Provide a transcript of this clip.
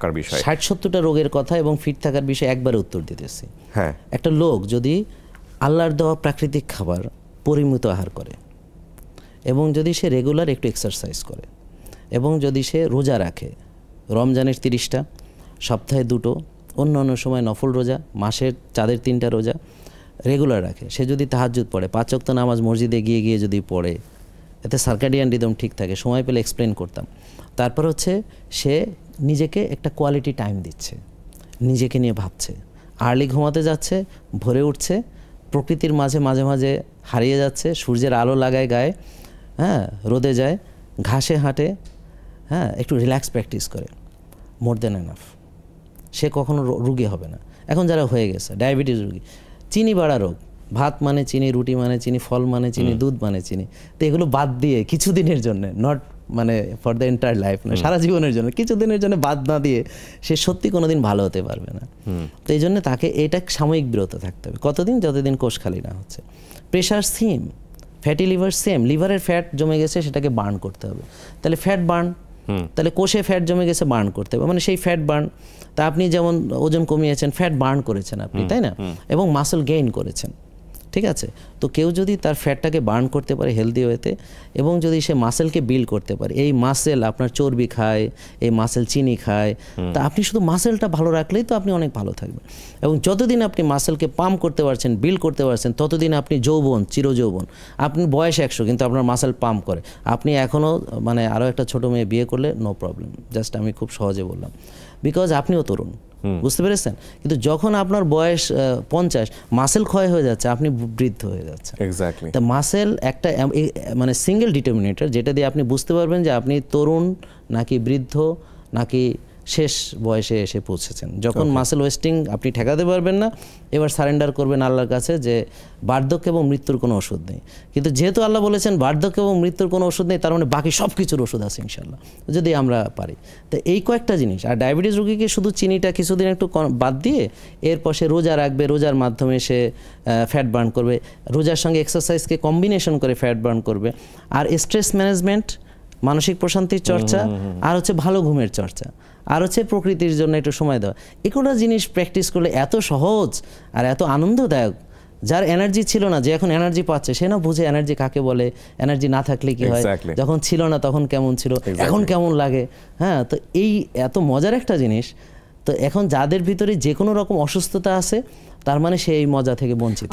60-70টা রোগের কথা এবং ফিট থাকার বিষয়ে একবারে উত্তর দিতেছি। হ্যাঁ, একটা লোক যদি আল্লাহর দেওয়া প্রাকৃতিক খাবার পরিমিত আহার করে এবং যদি সে রেগুলার একটু এক্সারসাইজ করে এবং যদি সে রোজা রাখে, রমজানের 30টা, সপ্তাহে 2টো, অন্য সময় নফল রোজা, মাসের চাঁদের 3টা রোজা রেগুলার রাখে, সে যদি তাহাজ্জুদ পড়ে, 5 ওয়াক্ত নামাজ মসজিদে গিয়ে যদি পড়ে, এতে সার্কাডিয়ান রিদম ঠিক থাকে। সময় পেলে এক্সপ্লেন করতাম। তারপর হচ্ছে সে নিজেকে একটা কোয়ালিটি টাইম দিচ্ছে, নিজেকে নিয়ে ভাবছে, আর্লি ঘুমাতে যাচ্ছে, ভোরে উঠছে, প্রকৃতির মাঝে মাঝে হারিয়ে যাচ্ছে, সূর্যের আলো লাগায় গায়ে, হ্যাঁ, রোদে যায়, ঘাসে হাঁটে, হ্যাঁ, একটু রিল্যাক্স প্র্যাকটিস করে, মোর দেন এনাফ। সে কখনো রুগী হবে না। এখন যারা হয়ে গেছে ডায়াবেটিস রুগী, চিনি বাড়া রোগ, ভাত মানে চিনি, রুটি মানে চিনি, ফল মানে চিনি, দুধ মানে চিনি, তো এগুলো বাদ দিয়ে কিছুদিনের জন্য, নট মানে ফর দ্য এন্টায়ার লাইফ না, সারা জীবনের জন্য, কিছুদিনের জন্য বাদ না দিয়ে সে সত্যি কোনোদিন ভালো হতে পারবে না। তো এই জন্য তাকে এটা সাময়িক বিরত থাকতে হবে। কতদিন? যতদিন কোষ খালি না হচ্ছে। Pressure same, fatty liver same, লিভারের ফ্যাট জমে গেছে, সেটাকে বার্ন করতে হবে। তাহলে ফ্যাট বার্ন, তাহলে কোষে ফ্যাট জমে গেছে, বার্ন করতে হবে, মানে সেই ফ্যাট বার্ন। তা আপনি যেমন ওজন কমিয়েছেন, ফ্যাট বার্ন করেছেন আপনি, তাই না? এবং মাসল গেইন করেছেন, ঠিক আছে? তো কেউ যদি তার ফ্যাটটাকে বার্ন করতে পারে হেলদি ওয়েতে এবং যদি সে মাসেলকে বিল্ড করতে পারে, এই মাসেল আপনার চর্বি খায়, এই মাসেল চিনি খায়, তা আপনি শুধু মাসেলটা ভালো রাখলেই তো আপনি অনেক ভালো থাকবেন। এবং যতদিন আপনি মাসেলকে পাম্প করতে পারছেন, বিল্ড করতে পারছেন, ততদিন আপনি যৌবন, চিরযৌবন। আপনি বয়স 100 কিন্তু আপনার মাসেল পাম্প করে। আপনি এখনও মানে আরও একটা ছোটো মেয়ে বিয়ে করলে নো প্রবলেম, জাস্ট আমি খুব সহজে বললাম, বিকজ আপনিও তরুণ, বুঝতে পেরেছেন? কিন্তু যখন আপনার বয়স 50, মাসেল ক্ষয় হয়ে যাচ্ছে, আপনি বৃদ্ধ হয়ে যাচ্ছেন। এক্স্যাক্টলি। তা মাসেল একটা মানে সিঙ্গেল ডিটারমিনেটর, যেটা দিয়ে আপনি বুঝতে পারবেন যে আপনি তরুণ নাকি বৃদ্ধ নাকি শেষ বয়সে এসে পৌঁছেছেন। যখন মাসেল ওয়েস্টিং আপনি ঠেকাতে পারবেন না, এবার সারেন্ডার করবেন আল্লাহর কাছে যে বার্ধক্য এবং মৃত্যুর কোনো ওষুধ নেই। কিন্তু যেহেতু আল্লাহ বলেছেন বার্ধক্য এবং মৃত্যুর কোনো ওষুধ নেই, তার মানে বাকি সব কিছুর ওষুধ আছে ইনশাল্লাহ, যদি আমরা পারি। তো এই কয়েকটা জিনিস। আর ডায়াবেটিস রোগীকে শুধু চিনিটা কিছুদিন একটু বাদ দিয়ে এরপর সে রোজা রাখবে, রোজার মাধ্যমে সে ফ্যাট বার্ন করবে, রোজার সঙ্গে এক্সারসাইজকে কম্বিনেশন করে ফ্যাট বার্ন করবে। আর স্ট্রেস ম্যানেজমেন্ট, মানসিক প্রশান্তির চর্চা, আর হচ্ছে ভালো ঘুমের চর্চা, আর হচ্ছে প্রকৃতির জন্য একটু সময় দেওয়া, এগুলো জিনিস প্র্যাকটিস করলে এত সহজ আর এত আনন্দদায়ক। যার এনার্জি ছিল না, যে এখন এনার্জি পাচ্ছে, সে না বুঝে এনার্জি কাকে বলে, এনার্জি না থাকলে কি হয়, যখন ছিল না তখন কেমন ছিল, এখন কেমন লাগে। হ্যাঁ, তো এই এত মজার একটা জিনিস। তো এখন যাদের ভিতরে যে কোনো রকম অসুস্থতা আছে, তার মানে সে এই মজা থেকে বঞ্চিত।